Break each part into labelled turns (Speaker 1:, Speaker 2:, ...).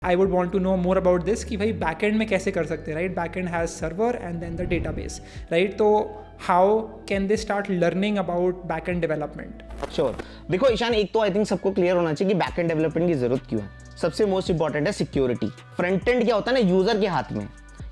Speaker 1: I would want to know more about this कि भाई backend में कैसे कर सकते हैं, right? Backend has server and then the database, right? तो how can they start learning about backend development?
Speaker 2: Sure, देखो ईशान, एक तो आई थिंक सबको क्लियर होना चाहिए कि बैकएंड डेवलपमेंट की जरूरत क्यों है। सबसे मोस्ट इंपॉर्टेंट है सिक्योरिटी। फ्रंट एंड क्या होता है ना, यूजर के हाथ में,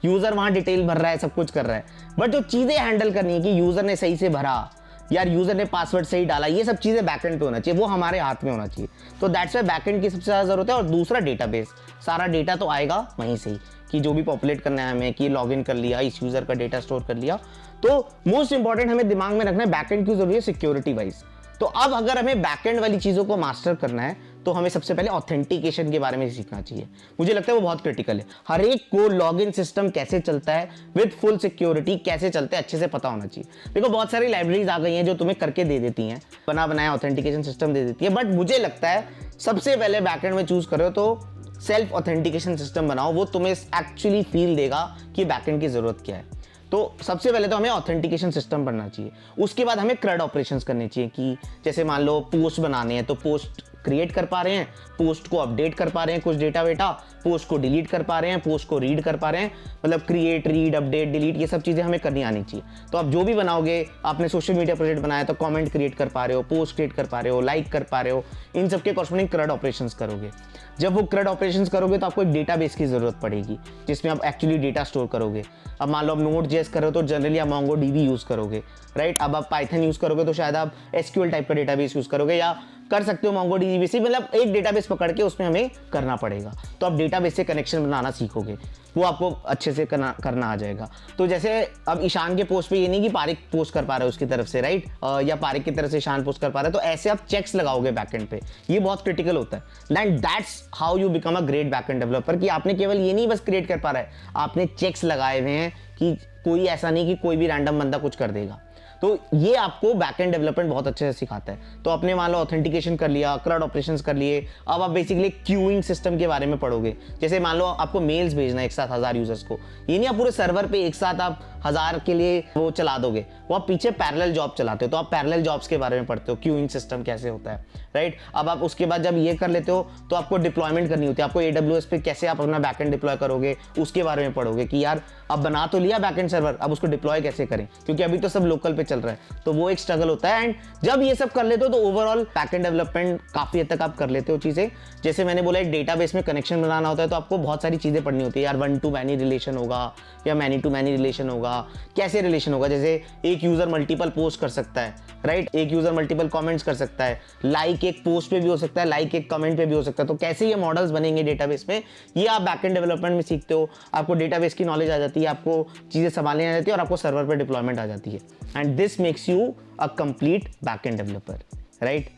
Speaker 2: यूजर वहां डिटेल भर रहा है, सब कुछ कर रहा है, बट जो चीजें हैंडल करनी है कि यूजर ने सही से भरा, यार यूजर ने पासवर्ड सही डाला, ये सब चीजें बैकएंड पे होना चाहिए, वो हमारे हाथ में होना चाहिए। तो दैट्स व्हाई बैकएंड की सबसे ज्यादा जरूरत है। और दूसरा डेटाबेस, सारा डेटा तो आएगा वहीं से ही कि जो भी पॉपुलेट करना है हमें, कि लॉगिन कर लिया, इस यूजर का डेटा स्टोर कर लिया। तो मोस्ट इंपॉर्टेंट हमें दिमाग में रखना है बैकएंड की जरूरत है सिक्योरिटी वाइज। तो अब अगर हमें बैकएंड वाली चीजों को मास्टर करना है तो हमें सबसे पहले ऑथेंटिकेशन के बारे में सीखना चाहिए। मुझे लगता है वो बहुत क्रिटिकल है। हर एक को लॉगिन सिस्टम कैसे चलता है विद फुल सिक्योरिटी कैसे चलते हैं अच्छे से पता होना चाहिए। देखो बहुत सारी लाइब्रेरीज आ गई हैं जो तुम्हें करके दे देती हैं, बना बनाया ऑथेंटिकेशन सिस्टम दे देती है, बट मुझे लगता है सबसे पहले बैकएंड में चूज करो तो सेल्फ ऑथेंटिकेशन सिस्टम बनाओ, वो तुम्हें एक्चुअली फील देगा कि बैकएंड की जरूरत क्या है। तो सबसे पहले तो हमें ऑथेंटिकेशन सिस्टम पढ़ना चाहिए। उसके बाद हमें CRUD ऑपरेशंस करने चाहिए कि जैसे मान लो पोस्ट बनाने हैं तो पोस्ट क्रिएट कर पा रहे हैं, पोस्ट को अपडेट कर पा रहे हैं, कुछ डेटा वेटा, पोस्ट को डिलीट कर पा रहे हैं, पोस्ट को रीड कर पा रहे हैं, मतलब क्रिएट, रीड, अपडेट, डिलीट, ये सब चीज़ें हमें करनी आनी चाहिए। तो आप जो भी बनाओगे, आपने सोशल मीडिया प्रोजेक्ट बनाया तो कमेंट क्रिएट कर पा रहे हो, पोस्ट क्रिएट कर पा रहे हो, लाइक कर पा रहे हो, इन सब के कॉरस्पॉन्डिंग CRUD ऑपरेशंस करोगे। जब वो CRUD ऑपरेशंस करोगे तो आपको एक डेटाबेस की जरूरत पड़ेगी जिसमें आप एक्चुअली डेटा स्टोर करोगे। अब मान लो आप Node.js कर रहे हो तो जनरली आप MongoDB यूज करोगे, राइट? अब आप पाइथन यूज करोगे तो शायद आप SQL टाइप का डेटाबेस यूज करोगे, या कर सकते हो MongoDB से, मतलब एक डेटाबेस पकड़ के उसमें हमें करना पड़ेगा। तो आप डेटाबेस से कनेक्शन बनाना सीखोगे, वो आपको अच्छे से करना आ जाएगा। तो जैसे अब ईशान के पोस्ट पे ये नहीं कि पारिक पोस्ट कर पा रहे हो उसकी तरफ से, राइट? या पारिक की तरफ से ईशान पोस्ट कर पा रहे हो, तो ऐसे आप चेक्स लगाओगे बैकएंड पे, ये बहुत क्रिटिकल होता है। And that's how you become a great backend developer, कि आपने केवल ये नहीं बस क्रिएट कर पा रहा है, आपने चेक्स लगाए हुए हैं कि कोई ऐसा नहीं कि कोई भी रैंडम बंदा कुछ कर देगा। तो ये आपको बैकएंड डेवलपमेंट बहुत अच्छे से सिखाता है। तो आपने मान लो ऑथेंटिकेशन कर लिया, CRUD ऑपरेशंस कर लिए, अब आप बेसिकली क्यूइंग सिस्टम के बारे में पढ़ोगे। जैसे मान लो आपको मेल्स भेजना है एक साथ 1000 यूजर्स को, ये नहीं आप पूरे सर्वर पे एक साथ आप 1000 के लिए वो चला दोगे, वो आप पीछे पैरेलल जॉब चलाते हो। तो आप पैरेलल जॉब्स के बारे में पढ़ते हो, क्यूइंग सिस्टम कैसे होता है, राइट? अब आप उसके बाद जब ये कर लेते हो तो आपको डिप्लॉयमेंट करनी होती है, आपको AWS पे कैसे आप अपना बैकएंड डिप्लॉय करोगे उसके बारे में पढ़ोगे कि यार अब बना तो लिया बैकएंड सर्वर, अब उसको डिप्लॉय कैसे करें, क्योंकि अभी तो सब लोकल पे चल रहा है, तो वो एक स्ट्रगल होता है। एंड जब ये सब कर लेते हो तो ओवरऑल बैकएंड डेवलपमेंट काफी हद तक आप कर लेते हो चीजें। जैसे मैंने बोला एक डेटाबेस में कनेक्शन बनाना होता है तो आपको बहुत सारी चीजें पढ़नी होती है, यार वन टू मैनी रिलेशन होगा या मैनी टू मैनी रिलेशन होगा, कैसे रिलेशन होगा, जैसे एक यूजर मल्टीपल पोस्ट कर सकता है, राइट? एक यूजर मल्टीपल कमेंट्स कर सकता है, लाइक एक पोस्ट पे भी हो सकता है, लाइक एक कमेंट पे भी हो सकता है। तो कैसे ये मॉडल्स बनेंगे डेटाबेस में, ये आप बैकएंड डेवलपमेंट में सीखते हो। आपको डेटाबेस की नॉलेज आ जाती है, आपको चीजें संभालने आ जाती है और आपको सर्वर पे डिप्लॉयमेंट आ जाती है। And this makes you a complete backend developer, right?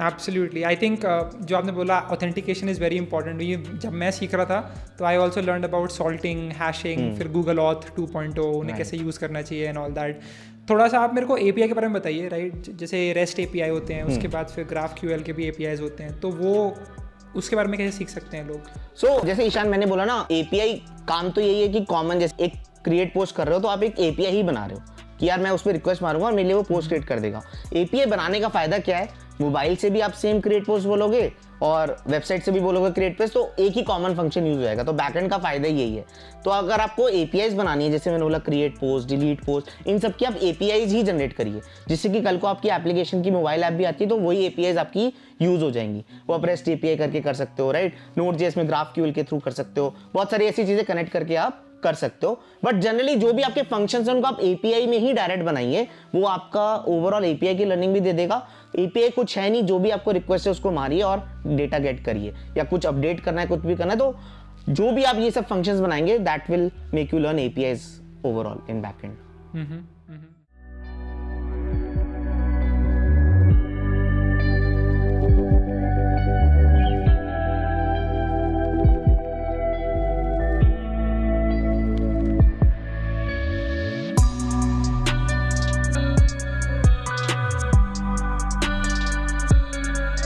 Speaker 1: Absolutely, I think जो आपने बोला ऑथेंटिकेशन इज़ वेरी इंपॉर्टेंट। ये जब मैं सीख रहा था तो I also learn about salting, hashing, फिर गूगल ऑथ 2.0 उन्हें कैसे यूज़ करना चाहिए एंड ऑल दैट। थोड़ा सा आप मेरे को API के बारे में बताइए, राइट? जैसे रेस्ट API होते हैं, उसके बाद फिर GraphQL के भी APIs होते हैं, तो वो उसके बारे में कैसे सीख सकते हैं लोग?
Speaker 2: सो जैसे ईशान मैंने बोला ना, API काम तो यही है कि कॉमन, जैसे एक क्रिएट पोस्ट कर रहे हो तो आप एक API ही बना रहे हो कि यार मैं उस पर रिक्वेस्ट मारूंगा और मेरे लिए वो पोस्ट क्रिएट कर देगा। API बनाने का फायदा क्या है, मोबाइल से भी आप सेम क्रिएट पोस्ट बोलोगे और वेबसाइट से भी बोलोगे क्रिएट पोस्ट, तो एक ही कॉमन फंक्शन यूज हो जाएगा। तो बैकएंड का फायदा यही है। तो अगर आपको APIs बनानी है, जैसे मैंने बोला क्रिएट पोस्ट, डिलीट पोस्ट, इन सब की आप APIs ही जनरेट करिए, जिससे कि कल को आपकी एप्लीकेशन की मोबाइल ऐप भी आती है तो वही APIs आपकी यूज हो जाएंगी। वो आप REST API करके कर सकते हो, राइट? Node.js में GraphQL के थ्रू कर सकते हो, बहुत सारी ऐसी चीजें कनेक्ट करके आप कर सकते हो। बट जनरली जो भी आपके फंक्शंस हैं उनको आप API में ही डायरेक्ट बनाइए, वो आपका ओवरऑल API की लर्निंग भी दे देगा। API कुछ है नहीं, जो भी आपको रिक्वेस्ट है उसको मारिए और डेटा गेट करिए, या कुछ अपडेट करना है, कुछ भी करना है, तो जो भी आप ये सब फंक्शंस बनाएंगे that will make you learn APIs overall in backend.